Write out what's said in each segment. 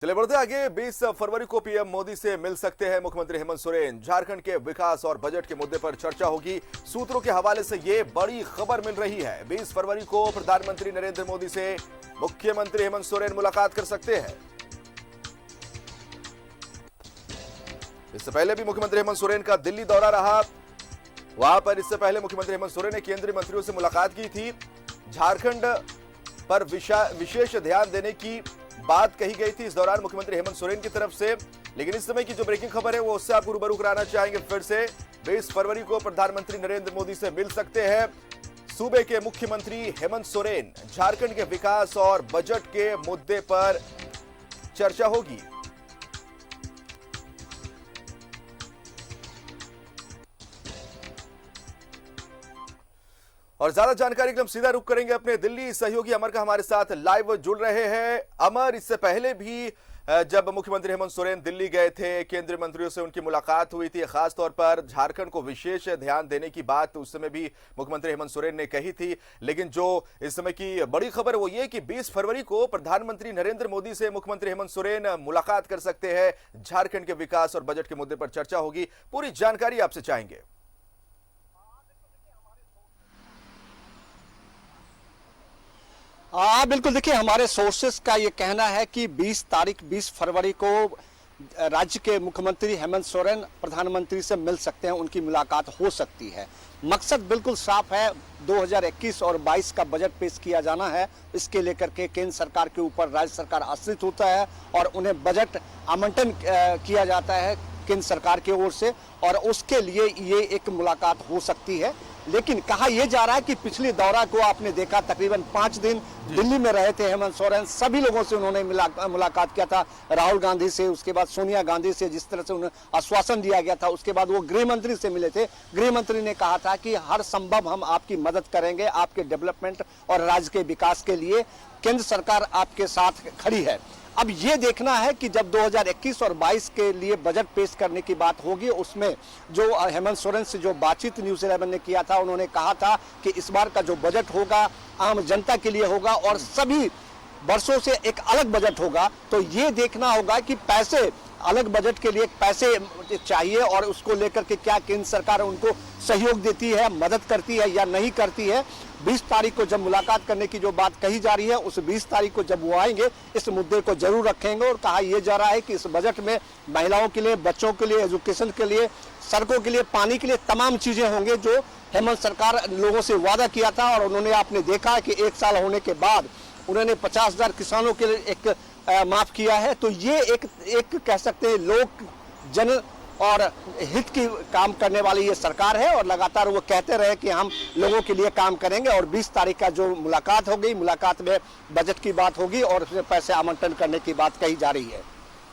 चले बढ़ते आगे। 20 फरवरी को पीएम मोदी से मिल सकते हैं मुख्यमंत्री हेमंत सोरेन। झारखंड के विकास और बजट के मुद्दे पर चर्चा होगी। सूत्रों के हवाले से ये बड़ी खबर मिल रही है। 20 फरवरी को प्रधानमंत्री नरेंद्र मोदी से मुख्यमंत्री हेमंत सोरेन मुलाकात कर सकते हैं। इससे पहले भी मुख्यमंत्री हेमंत सोरेन का दिल्ली दौरा रहा। वहां पर इससे पहले मुख्यमंत्री हेमंत सोरेन ने केंद्रीय मंत्रियों से मुलाकात की थी। झारखंड पर विशेष ध्यान देने की बात कही गई थी इस दौरान मुख्यमंत्री हेमंत सोरेन की तरफ से। लेकिन इस समय की जो ब्रेकिंग खबर है वो उससे आपको रूबरू कराना चाहेंगे फिर से। 20 फरवरी को प्रधानमंत्री नरेंद्र मोदी से मिल सकते हैं सूबे के मुख्यमंत्री हेमंत सोरेन। झारखंड के विकास और बजट के मुद्दे पर चर्चा होगी। और ज्यादा जानकारी के लिए हम सीधा रुख करेंगे अपने दिल्ली सहयोगी अमर का हमारे साथ लाइव जुड़ रहे हैं। अमर, इससे पहले भी जब मुख्यमंत्री हेमंत सोरेन दिल्ली गए थे, केंद्रीय मंत्रियों से उनकी मुलाकात हुई थी। खासतौर पर झारखंड को विशेष ध्यान देने की बात उस समय भी मुख्यमंत्री हेमंत सोरेन ने कही थी। लेकिन जो इस समय की बड़ी खबर वो ये कि 20 फरवरी को प्रधानमंत्री नरेंद्र मोदी से मुख्यमंत्री हेमंत सोरेन मुलाकात कर सकते हैं। झारखंड के विकास और बजट के मुद्दे पर चर्चा होगी। पूरी जानकारी आपसे चाहेंगे। बिल्कुल। देखिए, हमारे सोर्सेस का ये कहना है कि 20 फरवरी को राज्य के मुख्यमंत्री हेमंत सोरेन प्रधानमंत्री से मिल सकते हैं, उनकी मुलाकात हो सकती है। मकसद बिल्कुल साफ है, 2021 और 22 का बजट पेश किया जाना है। इसके लेकर के केंद्र सरकार के ऊपर राज्य सरकार आश्रित होता है और उन्हें बजट आवंटन किया जाता है केंद्र सरकार की ओर से, और उसके लिए ये एक मुलाकात हो सकती है। लेकिन कहा यह जा रहा है कि पिछले दौरा को आपने देखा, तकरीबन 5 दिन दिल्ली में रहे थे हेमंत सोरेन। सभी लोगों से उन्होंने मुलाकात किया था, राहुल गांधी से, उसके बाद सोनिया गांधी से, जिस तरह से उन्हें आश्वासन दिया गया था। उसके बाद वो गृह मंत्री से मिले थे। गृह मंत्री ने कहा था कि हर संभव हम आपकी मदद करेंगे, आपके डेवलपमेंट और राज्य के विकास के लिए केंद्र सरकार आपके साथ खड़ी है। अब ये देखना है कि जब 2021 और 22 के लिए बजट पेश करने की बात होगी, उसमें जो हेमंत सोरेन से जो बातचीत न्यूज़ 11 ने किया था, उन्होंने कहा था कि इस बार का जो बजट होगा आम जनता के लिए होगा और सभी वर्षों से एक अलग बजट होगा। तो ये देखना होगा कि पैसे, अलग बजट के लिए पैसे चाहिए और उसको लेकर के क्या केंद्र सरकार उनको सहयोग देती है, मदद करती है या नहीं करती है। 20 तारीख को जब मुलाकात करने की जो बात कही जा रही है, उस 20 तारीख को जब वो आएंगे इस मुद्दे को जरूर रखेंगे। और कहा यह जा रहा है कि इस बजट में महिलाओं के लिए, बच्चों के लिए, एजुकेशन के लिए, सड़कों के लिए, पानी के लिए तमाम चीजें होंगे जो हेमंत सरकार लोगों से वादा किया था। और उन्होंने, आपने देखा कि 1 साल होने के बाद उन्होंने 50,000 किसानों के लिए एक माफ किया है। तो ये एक कह सकते हैं लोक जन और हित की काम करने वाली ये सरकार है और लगातार वो कहते रहे कि हम लोगों के लिए काम करेंगे। और 20 तारीख का जो मुलाकात होगी, मुलाकात में बजट की बात होगी और पैसे आवंटन करने की बात कही जा रही है।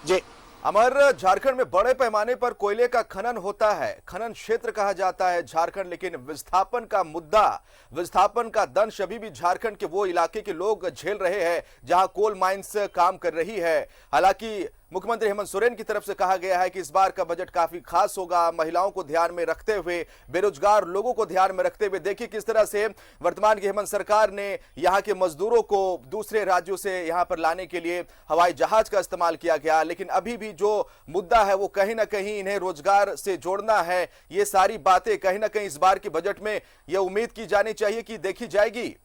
जी अमर, झारखंड में बड़े पैमाने पर कोयले का खनन होता है। खनन क्षेत्र कहा जाता है झारखंड, लेकिन विस्थापन का मुद्दा, विस्थापन का दंश अभी भी झारखंड के वो इलाके के लोग झेल रहे हैं जहां कोल माइंस काम कर रही है। हालांकि मुख्यमंत्री हेमंत सोरेन की तरफ से कहा गया है कि इस बार का बजट काफी खास होगा, महिलाओं को ध्यान में रखते हुए, बेरोजगार लोगों को ध्यान में रखते हुए। देखिए किस तरह से वर्तमान की हेमंत सरकार ने यहां के मजदूरों को दूसरे राज्यों से यहां पर लाने के लिए हवाई जहाज का इस्तेमाल किया गया। लेकिन अभी भी जो मुद्दा है वो कहीं ना कहीं इन्हें रोजगार से जोड़ना है। ये सारी बातें कहीं ना कहीं इस बार के बजट में यह उम्मीद की जानी चाहिए कि देखी जाएगी।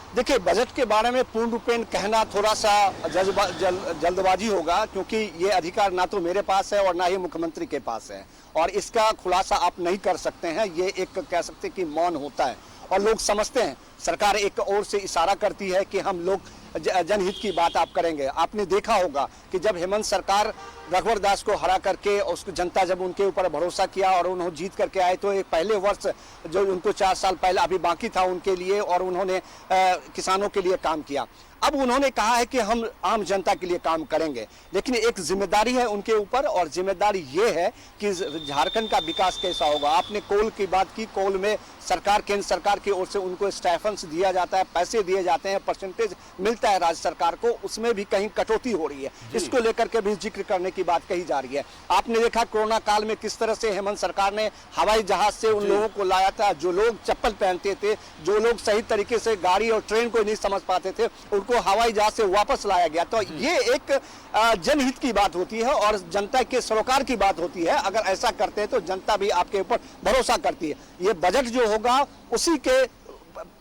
देखिए, बजट के बारे में पूर्ण रूपेण कहना थोड़ा सा जल्दबाजी होगा, क्योंकि ये अधिकार ना तो मेरे पास है और ना ही मुख्यमंत्री के पास है, और इसका खुलासा आप नहीं कर सकते हैं। ये एक कह सकते कि मौन होता है और लोग समझते हैं। सरकार एक ओर से इशारा करती है कि हम लोग जनहित की बात आप करेंगे। आपने देखा होगा कि जब हेमंत सरकार रघुवर दास को हरा करके, उसको जनता जब उनके ऊपर भरोसा किया और उन्होंने जीत करके आए, तो एक पहले वर्ष जो उनको 4 साल पहले अभी बाकी था उनके लिए, और उन्होंने किसानों के लिए काम किया। अब उन्होंने कहा है कि हम आम जनता के लिए काम करेंगे, लेकिन एक जिम्मेदारी है उनके ऊपर, और जिम्मेदारी ये है कि झारखंड का विकास कैसा होगा। आपने कोल की बात की, कोल में सरकार, केंद्र सरकार की ओर से उनको स्टाइफंड्स दिया जाता है, पैसे दिए जाते हैं, परसेंटेज मिलता है राज्य सरकार को, उसमें भी कहीं कटौती हो रही है। इसको लेकर के भी जिक्र करने की बात कही जा रही है। आपने देखा कोरोना काल में किस तरह से हेमंत सरकार ने हवाई जहाज से उन लोगों को लाया था जो लोग चप्पल पहनते थे, जो लोग सही तरीके से गाड़ी और ट्रेन को नहीं समझ पाते थे, उनको हवाई जहाज से वापस लाया गया। तो ये एक जनहित की बात होती है और जनता के सरोकार की बात होती है। अगर ऐसा करते हैं तो जनता भी आपके ऊपर भरोसा करती है। ये बजट जो होगा उसी के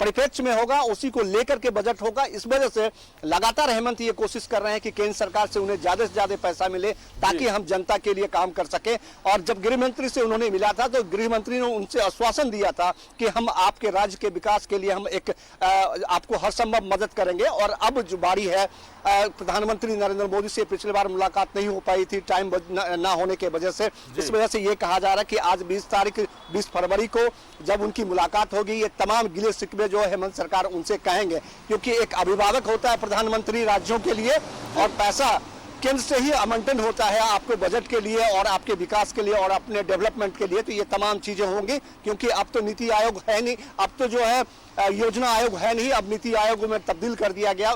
परिप्रेक्ष्य में होगा, उसी को लेकर के बजट होगा। इस वजह से लगातार हेमंत ये कोशिश कर रहे हैं कि केंद्र सरकार से उन्हें ज्यादा से ज्यादा पैसा मिले ताकि हम जनता के लिए काम कर सके। और जब गृह मंत्री से उन्होंने मिला था तो गृह मंत्री ने उनसे आश्वासन दिया था कि हम आपके राज्य के विकास के लिए हम एक आपको हर संभव मदद करेंगे। और अब जो बारी है, प्रधानमंत्री नरेंद्र मोदी से पिछली बार मुलाकात नहीं हो पाई थी टाइम ना होने की वजह से। इस वजह से ये कहा जा रहा है कि आज 20 फरवरी को जब उनकी मुलाकात होगी, ये तमाम गिले शिकवे जो हेमंत सरकार उनसे कहेंगे, क्योंकि एक अभिभावक होता है प्रधानमंत्री राज्यों के लिए और पैसा केंद्र से ही आवंटन होता है आपके बजट के लिए और आपके विकास के लिए और अपने डेवलपमेंट के लिए। तो ये तमाम चीजें होंगी, क्योंकि अब तो नीति आयोग है नहीं, अब तो जो है योजना आयोग है नहीं, अब नीति आयोग में तब्दील कर दिया गया।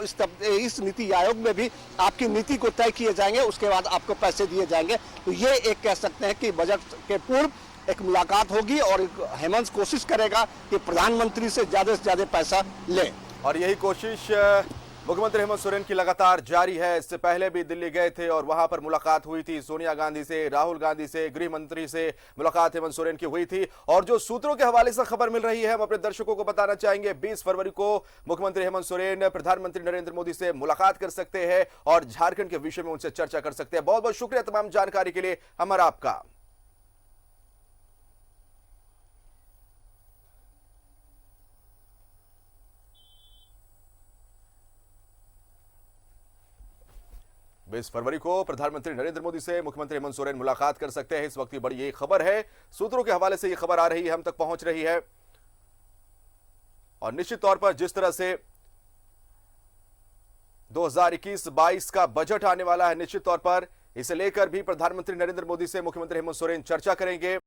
इस नीति आयोग में भी आपकी नीति को तय किए जाएंगे, उसके बाद आपको पैसे दिए जाएंगे। तो ये एक कह सकते हैं कि बजट के पूर्व एक मुलाकात होगी और हेमंत कोशिश करेगा कि प्रधानमंत्री से ज्यादा पैसा ले। और यही कोशिश मुख्यमंत्री हेमंत सोरेन की लगातार जारी है। इससे पहले भी दिल्ली गए थे और वहां पर मुलाकात हुई थी सोनिया गांधी से, राहुल गांधी से, गृह मंत्री से मुलाकात हेमंत सोरेन की हुई थी। और जो सूत्रों के हवाले से खबर मिल रही है हम अपने दर्शकों को बताना चाहेंगे, 20 फरवरी को मुख्यमंत्री हेमंत सोरेन प्रधानमंत्री नरेंद्र मोदी से मुलाकात कर सकते हैं और झारखंड के विषय में उनसे चर्चा कर सकते हैं। बहुत बहुत शुक्रिया तमाम जानकारी के लिए हमारा आपका। बीस फरवरी को प्रधानमंत्री नरेंद्र मोदी से मुख्यमंत्री हेमंत सोरेन मुलाकात कर सकते हैं। इस वक्त की बड़ी ये खबर है, सूत्रों के हवाले से ये खबर आ रही है, हम तक पहुंच रही है। और निश्चित तौर पर जिस तरह से 2021-22 का बजट आने वाला है, निश्चित तौर पर इसे लेकर भी प्रधानमंत्री नरेंद्र मोदी से मुख्यमंत्री हेमंत सोरेन चर्चा करेंगे।